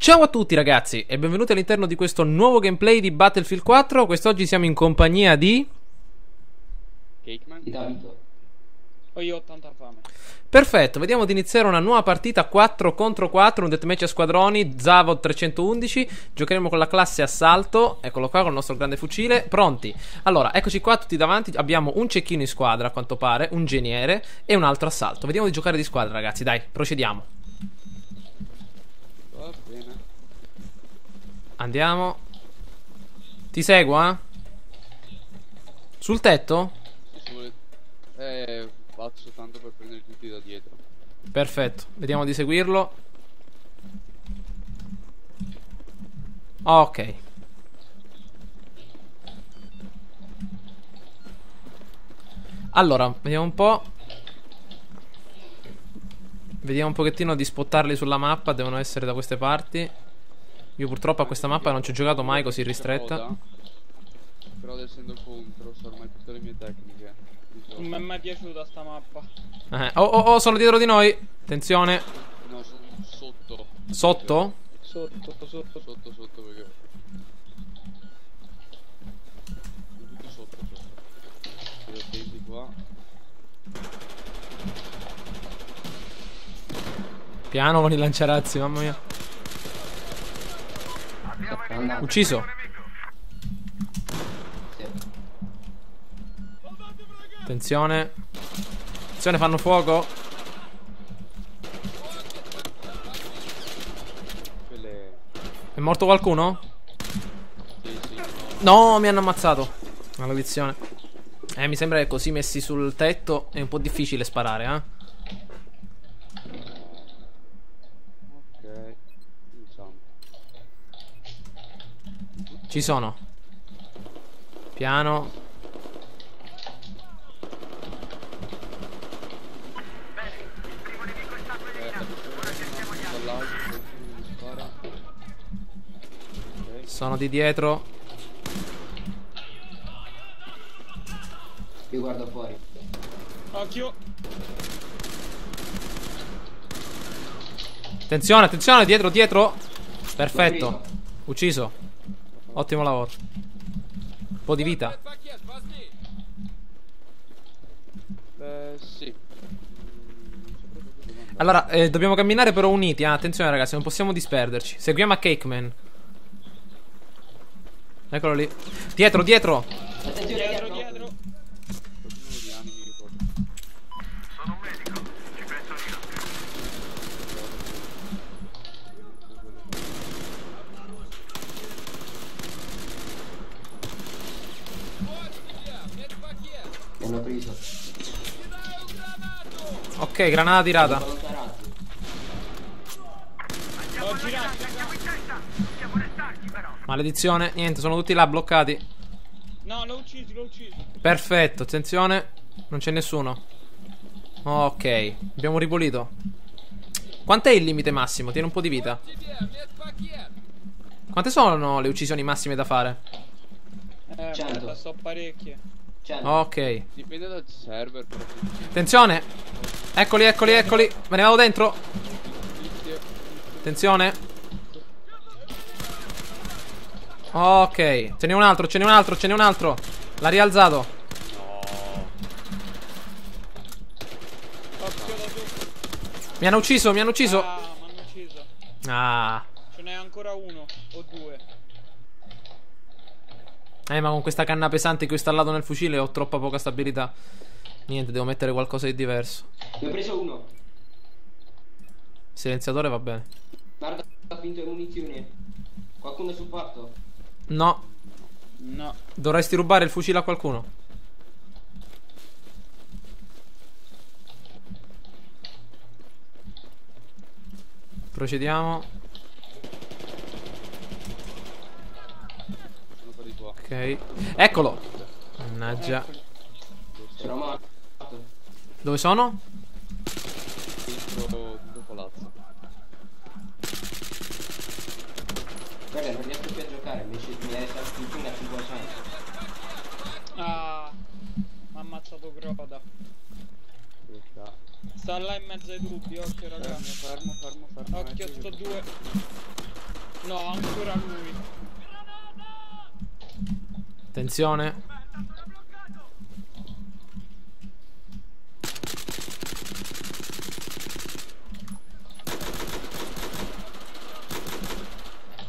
Ciao a tutti ragazzi e benvenuti all'interno di questo nuovo gameplay di Battlefield 4. Quest'oggi siamo in compagnia di... Cakeman Di Davito. o io ho tanta fame. Perfetto, vediamo di iniziare una nuova partita 4 contro 4, un deathmatch a squadroni, Zavod 311. Giocheremo con la classe assalto, eccolo qua con il nostro grande fucile, pronti. Allora, eccoci qua tutti davanti, abbiamo un cecchino in squadra a quanto pare, un geniere e un altro assalto. Vediamo di giocare di squadra ragazzi, dai, procediamo. Va bene. Andiamo. Ti seguo, eh? Sul tetto? Se vuole... faccio tanto per prendere tutti da dietro. Perfetto, vediamo di seguirlo. Ok. Allora, vediamo un po'. Vediamo un pochettino di spottarli sulla mappa. Devono essere da queste parti. Io purtroppo a questa mappa non ci ho giocato mai così ristretta. Però essendo contro so ormai tutte le mie tecniche. Non mi è mai piaciuta sta mappa. Oh, sono dietro di noi. Attenzione. No, sono sotto. Sotto? Sotto. Sotto perché sono tutti sotto. Vedo tempi qua. Piano con i lanciarazzi, mamma mia. Ucciso. Sì. Attenzione. Attenzione, fanno fuoco. Quelle... È morto qualcuno? Sì. No, mi hanno ammazzato. Maledizione. Mi sembra che così messi sul tetto è un po' difficile sparare, eh. Ok. Diciamo. Ci sono. Piano. Dall'alto qualcuno mi spara. Ok. Sono di dietro. Io guardo fuori. Occhio. Attenzione, attenzione, dietro. Perfetto. Ucciso. Ottimo lavoro. Un po' di vita. Sì. Allora, dobbiamo camminare però uniti, attenzione ragazzi, non possiamo disperderci. Seguiamo a Cakeman. Eccolo lì. Dietro. Attenzione Dietro. Qualcuno di anni mi ricordo. Mi hanno preso. Ok, granata tirata. Allontanati. Ho girato. Maledizione, niente, sono tutti là bloccati. No, l'ho ucciso. Perfetto, attenzione. Non c'è nessuno. Ok, abbiamo ripulito. Quant'è il limite massimo? Tiene un po' di vita. Quante sono le uccisioni massime da fare? 100. Guarda, so parecchie. 100. Ok. Dipende dal server. Però. Attenzione. Eccoli. Me ne vado dentro. Attenzione. Ok. Ce n'è un altro. L'ha rialzato. Occhio da sotto. Mi hanno ucciso. Ah, mi hanno ucciso. Ah. Ce n'è ancora uno o due. Ma con questa canna pesante che ho installato nel fucile ho troppa poca stabilità. Niente, devo mettere qualcosa di diverso. Ne ho preso uno. Silenziatore va bene. Guarda, ha finto le munizioni. Qualcuno è sul fatto? No. No. Dovresti rubare il fucile a qualcuno. Procediamo. Sono per di qua. Ok. Eccolo. Mannaggia. Sono morto. Dove sono? Dentro palazzo. Guarda, non riesco più a giocare. Mi è stato il ping a 500. Ah, mi ha ammazzato Groda. Sta là in mezzo ai tubi, occhio raga. Fermo. Occhio, sto due. No, ancora lui. Attenzione.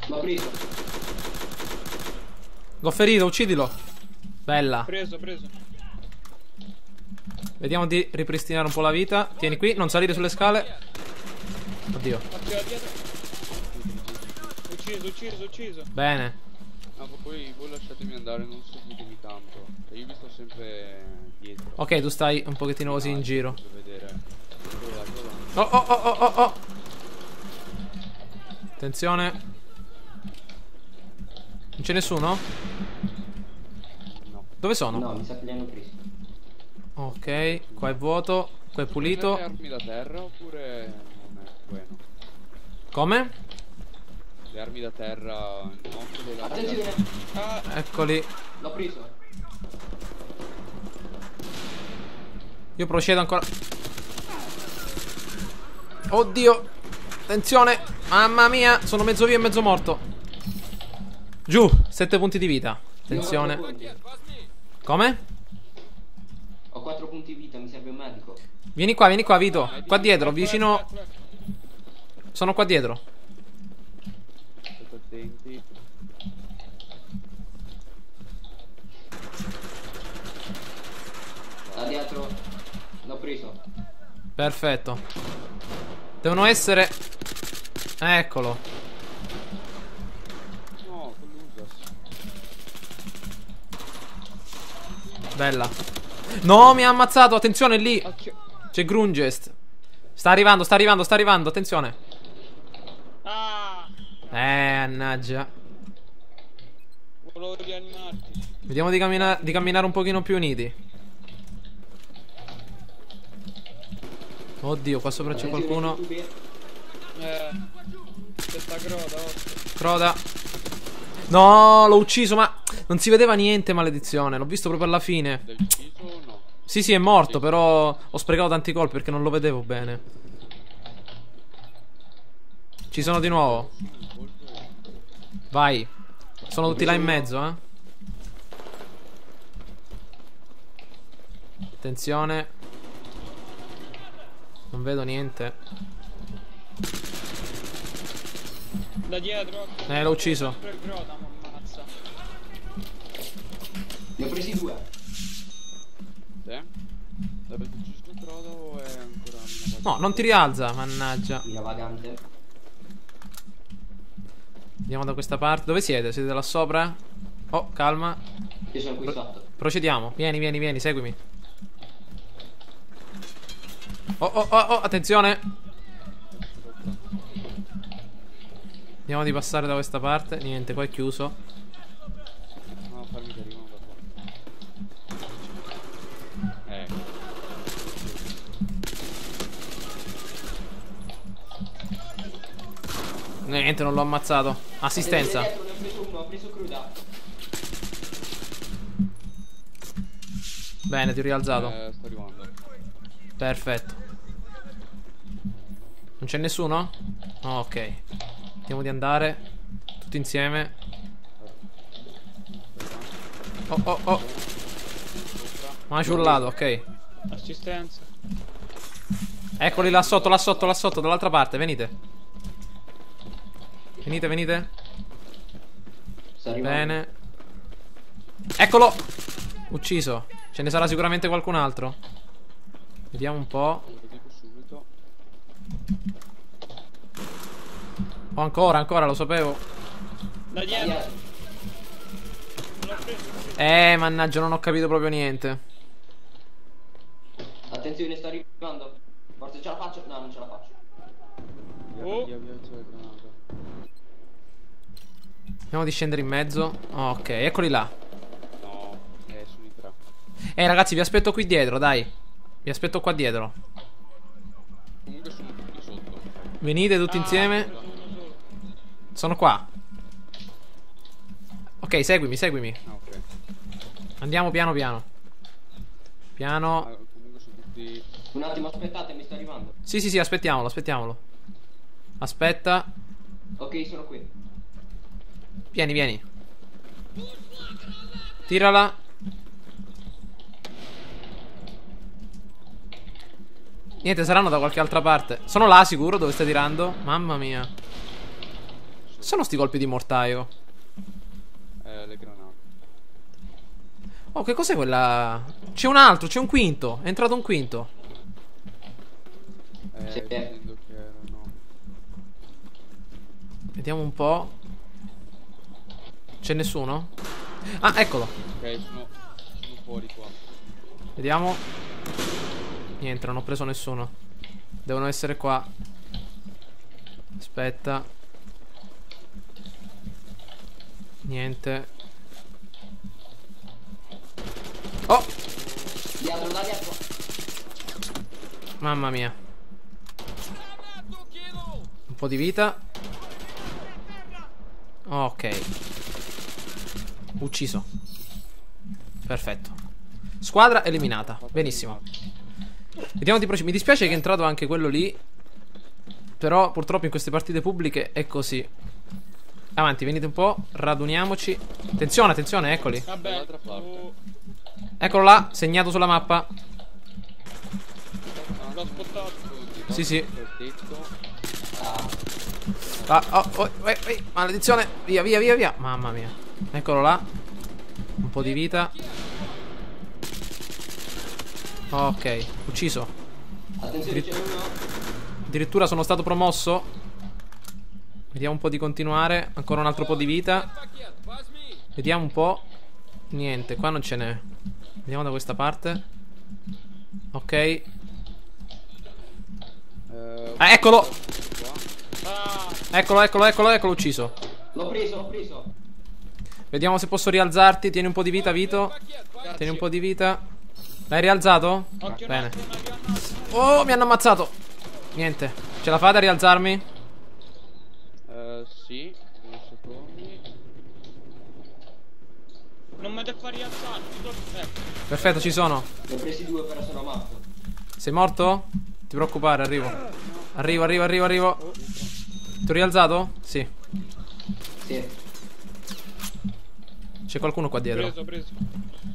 L'ho preso. L'ho ferito, uccidilo. Bella. Preso. Vediamo di ripristinare un po' la vita. Tieni qui, non salire sulle scale. Oddio. Attio da dietro. Ucciso. Bene. Ah, ma poi voi lasciatemi andare, non seguitemi tanto. Cioè, io vi sto sempre dietro. Ok, tu stai un pochettino così in giro. Per vedere. Oh. Attenzione. Non c'è nessuno? No. Dove sono? No, mi sa che li hanno presi. Ok, qua è vuoto. Qua è pulito. Le armi da terra oppure non è bueno? Come? Le armi da terra, no, quelle là. Attenzione. Ah, Eccoli. L'ho preso. Io procedo ancora. Oddio. Attenzione. Mamma mia, sono mezzo vivo e mezzo morto. Giù, 7 punti di vita. Attenzione. Come? Ho 4 punti vita, mi serve un medico. Vieni qua, Vito. Qua dietro, vicino. Sono qua dietro. State attenti. Da dietro. L'ho preso. Perfetto. Devono essere. Eccolo. No, con l'Usas. Bella. No, mi ha ammazzato. Attenzione lì. occhio. C'è Grungest. Sta arrivando. Attenzione. Ah, Mannaggia. volevo rianimarti. Vediamo di camminare un pochino più uniti. Oddio, qua sopra c'è qualcuno. C'è sta croda, occhio. Croda. No, l'ho ucciso, ma non si vedeva niente, maledizione. L'ho visto proprio alla fine. L'hai ucciso o no? Sì, è morto, però ho sprecato tanti colpi perché non lo vedevo bene. Ci sono di nuovo. Vai. Sono tutti là in mezzo, eh. Attenzione. Non vedo niente. Da dietro. occhio. L'ho ucciso. Sempre il croda, mi ammazza. Ne ho presi 2. Te? L'avete ucciso il Croda o è ancora una No, non ti rialza, mannaggia. Mina vagante. Andiamo da questa parte. Dove siete? Siete là sopra? Oh, calma. Io sono qui sotto. Procediamo. Vieni, seguimi. Oh, attenzione. Andiamo di passare da questa parte. Niente, qua è chiuso. No, farmi che arrivano da qua. Niente, non l'ho ammazzato. Assistenza. Ne ho preso uno, ho preso cruda. Bene, ti ho rialzato. Sto arrivando. Perfetto. Non c'è nessuno? Oh, ok. Vediamo di andare tutti insieme. Oh. Maciullato, ok. Assistenza. Eccoli là sotto, dall'altra parte, venite. Venite. Sta arrivando. Bene. Eccolo. Ucciso. Ce ne sarà sicuramente qualcun altro. Vediamo un po'. Lo dico subito. Oh, ancora, lo sapevo. Da dietro. L'ho preso. Mannaggia, non ho capito proprio niente. Attenzione, sta arrivando. Forse ce la faccio? No, non ce la faccio. Oh. Via, c'è la granata. Andiamo di scendere in mezzo. Oh, ok, eccoli là. No, sono i 3. Ragazzi, vi aspetto qui dietro, dai. Vi aspetto qua dietro. Comunque sono tutti sotto. Venite tutti insieme. Sono qua. Ok, seguimi. Ah, ok. Andiamo piano. Piano. Comunque sono tutti. Un attimo, aspettate, mi sta arrivando. Sì, aspettiamolo. Aspetta. Ok, sono qui. Vieni, vieni. Tirala. Niente, saranno da qualche altra parte. Sono là sicuro dove stai tirando? Mamma mia. Sono sti colpi di mortaio. Le granate. Oh, che cos'è quella? C'è un altro, c'è un quinto. È entrato un quinto. Sì. Dicendo che erano. Vediamo un po'. C'è nessuno? Ah, eccolo. Ok, sono fuori qua. Vediamo. Niente, non ho preso nessuno. Devono essere qua. Aspetta. Niente. Oh! Dietro, da dietro. Mamma mia. Un po' di vita. Ok. Ucciso. Perfetto. Squadra eliminata. Benissimo. Vediamo di procedere. Mi dispiace che è entrato anche quello lì. Però purtroppo in queste partite pubbliche è così. Avanti, venite un po'. Raduniamoci. Attenzione, attenzione, eccoli. Vabbè. Dall'altra parte. Eccolo là, segnato sulla mappa. L'ho spottato. Sì, sì. Tetto. Ah, oh, maledizione. Via, via, via, via. Mamma mia. Eccolo là. Un po' di vita. Ok, ucciso. Attenzione, c'è uno. Addirittura sono stato promosso. Vediamo un po' di continuare. Ancora un altro po' di vita. Vediamo un po'. Niente, qua non ce n'è. Vediamo da questa parte. Ok. Ah, eccolo. Eccolo, eccolo, eccolo, eccolo, ucciso. L'ho preso, l'ho preso. Vediamo se posso rialzarti. Tieni un po' di vita, Vito. Tieni un po' di vita. L'hai rialzato? Occhio, Bene. un altro. Oh, mi hanno ammazzato. Niente. Ce la fate a rialzarmi? Sì. 2 secondi. Non mi deve far rialzare. Perfetto, ci sono. Ne ho presi 2, però sono morto. Sei morto? Ti preoccupare, arrivo. Arrivo, arrivo, arrivo, arrivo. Ti ho rialzato? Sì. Sì. C'è qualcuno qua dietro. Preso.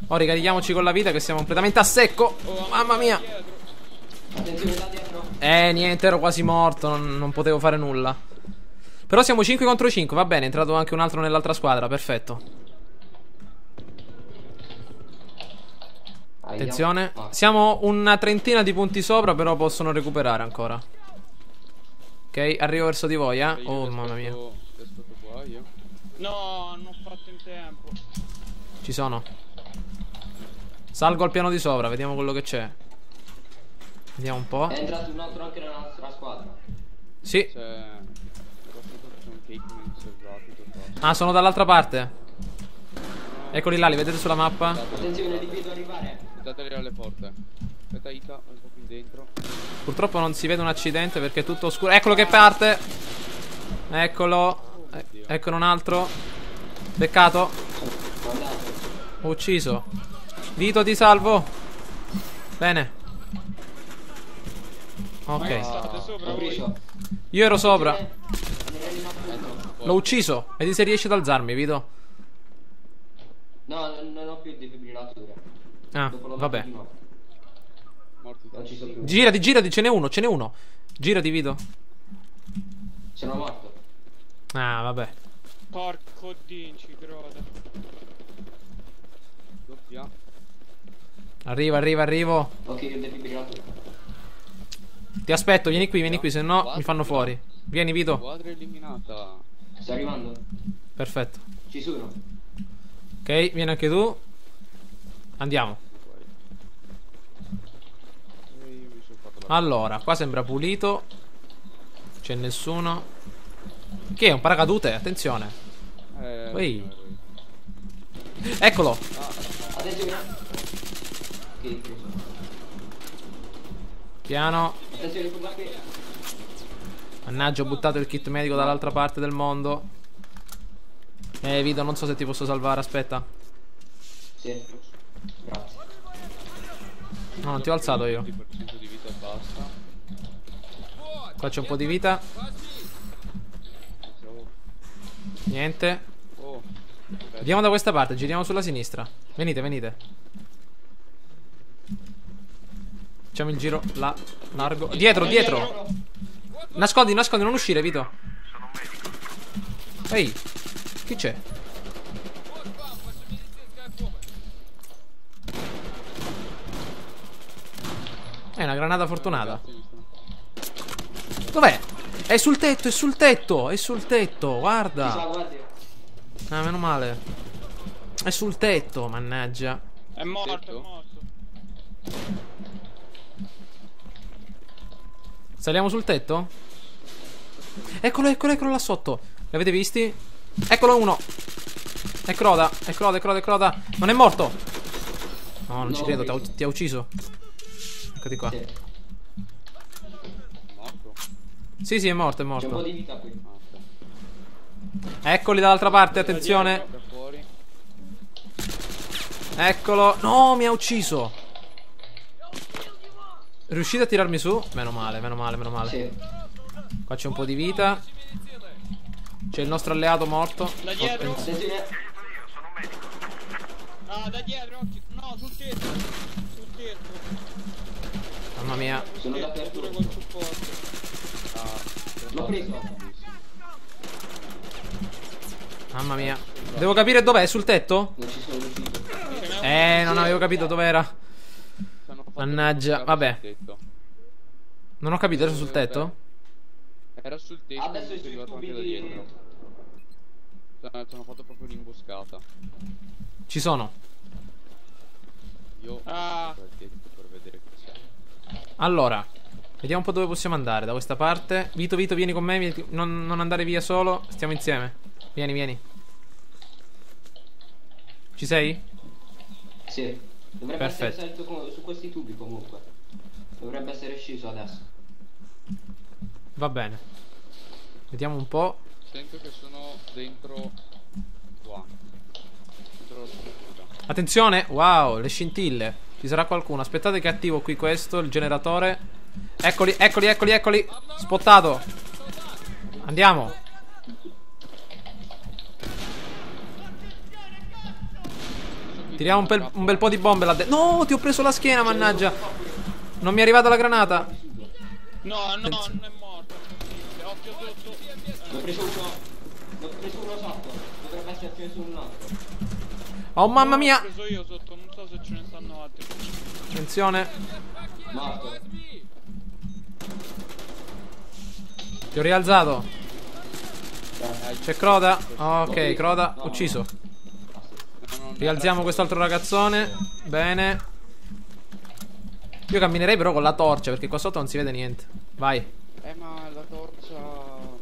Oh, ricarichiamoci con la vita che siamo completamente a secco. Mamma mia. Attenzione, da dietro. Niente, ero quasi morto. Non potevo fare nulla. Però siamo 5 contro 5. Va bene, è entrato anche un altro nell'altra squadra. Perfetto. Attenzione. Siamo una trentina di punti sopra, però possono recuperare ancora. Ok, arrivo verso di voi, eh. Oh, mamma mia. Aspetto qua io. No, non ho fatto in tempo. Ci sono. Salgo al piano di sopra, vediamo quello che c'è. Vediamo un po'. È entrato un altro anche nella nostra squadra. Sì. C'è un cake selvato. Ah, sono dall'altra parte. Eccoli là, li vedete sulla mappa? Attenzione, li vedo arrivare. Aspettate alle porte. Aspetta Ita, un po' più dentro. Purtroppo non si vede un accidente perché è tutto oscuro. Eccolo che parte. Eccolo. Eccolo un altro. Peccato. Ho ucciso. Vito, ti salvo. Bene. Ok. State sopra L'ho voi. preso. Io ero sopra. Ne prendi un altro. L'ho ucciso. Vedi se riesci ad alzarmi, Vito. No, non ho più defibrillatore. Ah, Dopo l'ho vabbè. dato di nuovo. Morti Non ci sono più. Girati, girati, ce n'è uno, ce n'è uno. Girati, Vito. Sono morto. Ah, vabbè. Porco dinci, groda. doppia. Arrivo, arrivo, arrivo. Ok, il defibrillatore. Ti aspetto, vieni qui, se no mi fanno fuori. Vieni, Vito. Squadra eliminata. Sto arrivando. Perfetto. Ci sono. Ok, vieni anche tu. Andiamo. E io mi sono fatto la Allora, qua sembra pulito. C'è nessuno. Che è un paracadute? Attenzione. Ehi. Eccolo. Attenzione. Ok, preso. Piano. Attenzione, qua qui. Mannaggia, ho buttato il kit medico dall'altra parte del mondo. Vito, non so se ti posso salvare, aspetta. Sì. Grazie. No, non ti ho alzato io. 20% di vita basta. Qua c'è un po' di vita. Pensavo- Niente. Oh, Andiamo da questa parte, giriamo sulla sinistra. Venite, venite. Facciamo il giro là, largo. Dietro, dietro. Nascondi, nascondi, non uscire, Vito. Ehi, chi c'è? È una granata fortunata. Dov'è? È sul tetto, è sul tetto, è sul tetto, Ci guarda. sa, guardi. Ah, meno male. È sul tetto, mannaggia. È morto, è Tetto? morto. Saliamo sul tetto? Eccolo, eccolo, eccolo là sotto. L'avete visti? Eccolo uno. È Croda, è Croda, è Croda, è Croda. Non è morto. No, non ci credo, ti ha ucciso. Eccoti qua. Sì. Morto? Sì, sì, è morto, è C'è un po' morto. di vita qui. Ah, ok. Eccoli dall'altra parte, attenzione. Da fuori. Eccolo. No, mi ha ucciso. Riuscite a tirarmi su? Meno male, meno male, meno male. Sì. Qua c'è un po' di vita. C'è il nostro alleato morto. Da dietro? Attenzione. Ah, da dietro, occhio. No, sul tetto. Sul tetto. Mamma mia. Sono Sul tetto, dappertutto. pure col supporto. Ah, L'ho preso. Mamma mia. Devo capire dov'è, sul tetto? Non ci sono riuscito. Non avevo capito dov'era. Mannaggia, vabbè. Non ho capito, era sul tetto? Era sul tetto. Adesso sono i arrivato tubi anche da di... dietro. Ci hanno fatto proprio un'imboscata. Ci sono. Io Ah. ho il tetto per vedere chi c'è. Allora, vediamo un po' dove possiamo andare. Da questa parte. Vito, Vito, vieni con me. Non andare via solo. Stiamo insieme. Vieni, vieni. Ci sei? Sì. Dovrebbe Perfetto. essere salito su questi tubi comunque. Dovrebbe essere sceso adesso. Va bene. Vediamo un po'. Sento che sono dentro qua. Dentro la struttura. Attenzione. Wow, le scintille. Ci sarà qualcuno. Aspettate che attivo qui questo, il generatore. Eccoli, eccoli, eccoli, eccoli. Spottato. Andiamo. Tiriamo un bel po' di bombe là dentro. No, ti ho preso la schiena, mannaggia. Non mi è arrivata la granata. No, no, non è morto. Occhio sotto. Ne ho preso uno. Ne ho preso uno sotto. Dovrebbe essere su un altro. Oh, mamma mia. L'ho preso io sotto, non so se ce ne stanno altri. Attenzione. Morto. Ti ho rialzato. C'è Croda. Ok, Croda, No. ucciso. No, Rialziamo quest'altro ragazzone. Bene. Io camminerei però con la torcia, perché qua sotto non si vede niente. Vai. ma la torcia.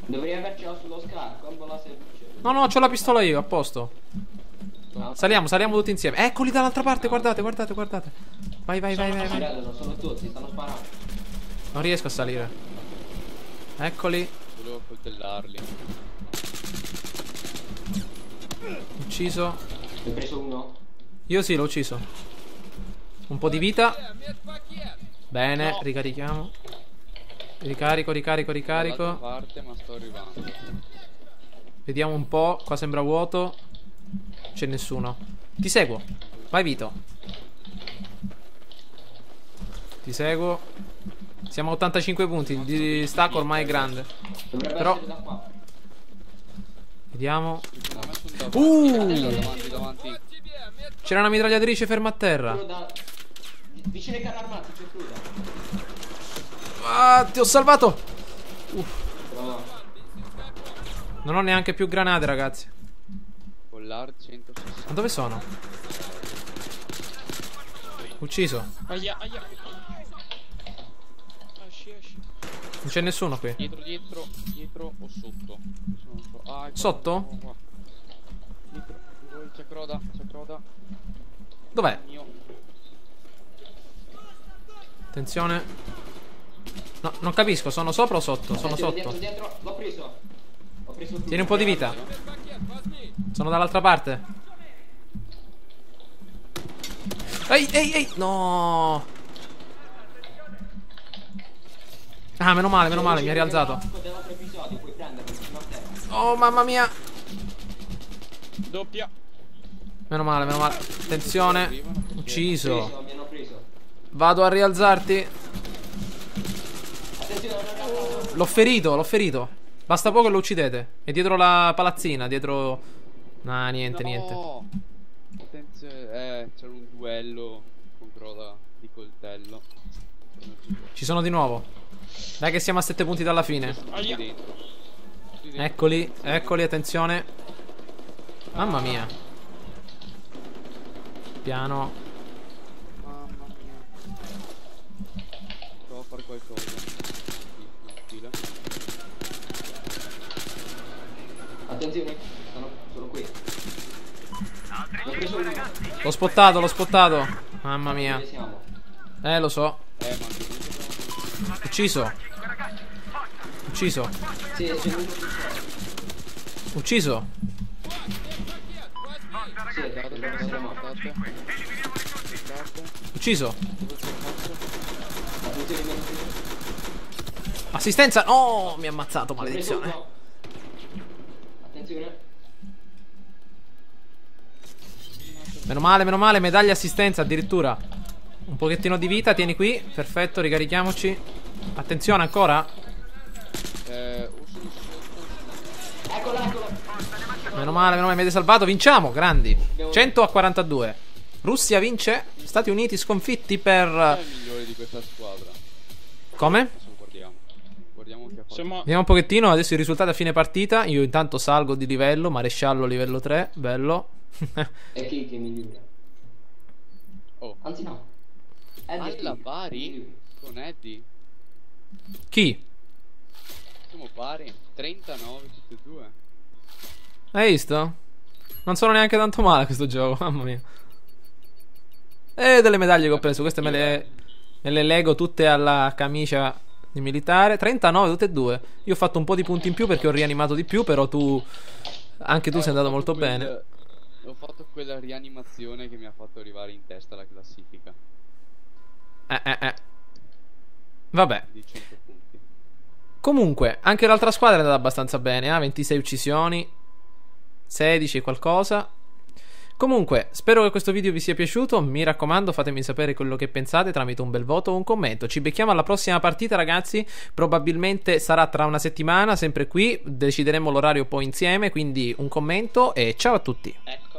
Dovrei avercela sullo scarico. Un po' la semplice. No, no, c'ho la pistola io, a posto. No. Saliamo, saliamo tutti insieme. Eccoli dall'altra parte, guardate, guardate, guardate. Vai, vai, vai, vai, vai. Guardano, sono tutti, stanno sparando. Non riesco a salire. Eccoli. Volevo coltellarli. Ucciso. Ne ho preso uno. Io sì, l'ho ucciso. Un po' di vita. Bene, No. ricarichiamo. Ricarico, ricarico, Dall'altra ricarico. parte, ma sto arrivando. Vediamo un po'. Qua sembra vuoto. C'è nessuno. Ti seguo. Vai, Vito. Ti seguo. Siamo a 85 punti. Il distacco ormai è grande. Dovrebbe Però- essere da qua. Vediamo. Secondo me sono Uh. davanti. C'era una mitragliatrice ferma a terra. Quello da... Vicino ai carri armati c'è Cruda. Ah, ti ho salvato. Bravo. Non ho neanche più granate, ragazzi. Collar 160. Ma dove sono? Ucciso. Aia, aia. Esci, esci. Non c'è nessuno qui. Dietro o sotto? Non so. Ah, ecco, Sotto? qua, qua. Dietro. C'è Croda. Dov'è? Mio. Attenzione. No, non capisco, sono sopra o sotto? Sono Dietro, sotto. dietro, l'ho preso. Ho preso Cruda. Tieni un po' di vita. Sono dall'altra parte. Ehi, ehi, ehi. No. Ah, meno male, mi ha rialzato. Dell'altro episodio, puoi prenderlo vicino a te. Oh, mamma mia. C'è un altro episodio, puoi prenderlo vicino a te. C'è un altro episodio, puoi prenderlo vicino a te. C'è un altro episodio, puoi prenderlo vicino a te. C'è un altro episodio, puoi prenderlo vicino a te. Doppia. Meno male, meno male. Attenzione. Arrivano perché- Ucciso. Mi hanno preso. Vado a rialzarti. Attenzione, hanno ragazzato. L'ho ferito, l'ho ferito. Basta poco e lo uccidete. È dietro la palazzina, dietro... Nah, niente, No! niente. Attenzione, c'era un duello contro di coltello. Ci sono di nuovo. Dai che siamo a 7 punti dalla fine. Aia. Qui dentro. Qui dentro. Eccoli, eccoli, attenzione. Mamma mia. Piano. Mamma mia. Provo a fare qualcosa. Fila. Attenzione, sono qui. Ne ho preso uno. L'ho spottato, l'ho spottato. Mamma mia. Dove siamo? Lo so. Ma anche lui. Ucciso. Ucciso. Sì, è scenuto sul Ucciso. Sì, è Guardate, quello che siamo. guardate. Guardate. Ucciso. Dove ce l'ho fatto? Attenzione, mi hanno preso. Assistenza. Oh, mi ha ammazzato, Ne ho preso maledizione. uno. Attenzione. Meno male, medaglia assistenza addirittura. Un pochettino di vita, tieni qui. Perfetto, ricarichiamoci. Attenzione ancora. Uso Eccolo, eccolo. Meno male, mi avete salvato. Vinciamo, grandi. 100-42. Russia vince. Stati Uniti sconfitti il per... migliore di questa squadra. Come? Adesso lo guardiamo. Guardiamo che ha fatto. Siamo... Vediamo un pochettino. Adesso i risultati a fine partita. Io intanto salgo di livello. Maresciallo livello 3. Bello. E chi che migliora? Oh, Anzi no. Eddie alla chi? pari con Eddie. Chi? Siamo pari. 39 tutti e due. Hai visto? Non sono neanche tanto male questo gioco. Mamma mia. E delle medaglie che ho preso. Queste me le lego tutte alla camicia di militare. 39 tutte e due. Io ho fatto un po' di punti in più perché ho rianimato di più. Però tu... Anche tu sei Ho andato fatto molto bene. Ho fatto quella rianimazione che mi ha fatto arrivare in testa alla classifica Vabbè. di 100 punti. Comunque, anche l'altra squadra è andata abbastanza bene. 26 uccisioni, 16 e qualcosa. Comunque, spero che questo video vi sia piaciuto. Mi raccomando, fatemi sapere quello che pensate tramite un bel voto o un commento. Ci becchiamo alla prossima partita, ragazzi. Probabilmente sarà tra una settimana, sempre qui. Decideremo l'orario poi insieme. Quindi un commento e ciao a tutti. Ecco.